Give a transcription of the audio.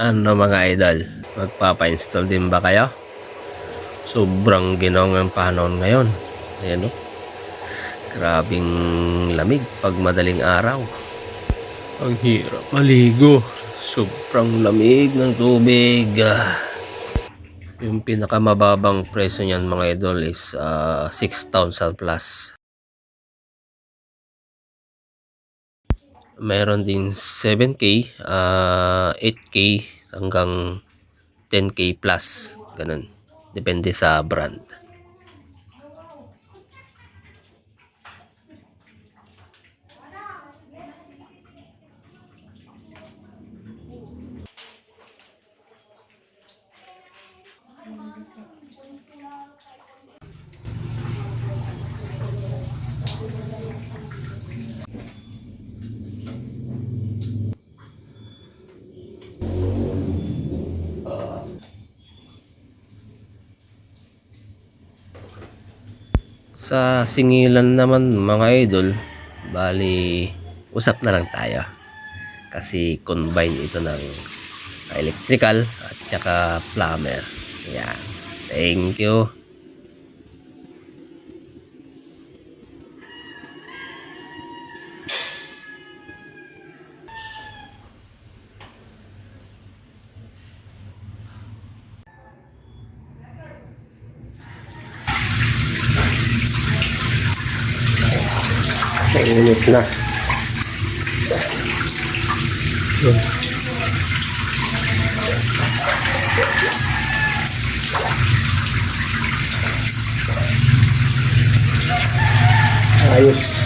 Ano mga idol, magpapa-install din ba kayo? Sobrang ginawang ang panahon ngayon. Ayan o. Grabing lamig pag madaling araw. Ang hirap maligo. Sobrang lamig ng tubig. Yung pinakamababang presyo niyan mga idol is 6,000 plus. Meron din 7K, 8K hanggang 10K plus. Ganun. Depende sa brand. Sa singilan naman mga idol, bali usap na lang tayo. Kasi combine ito ng electrical at saka plumber. Yan. Thank you. Mainit na. Ayos.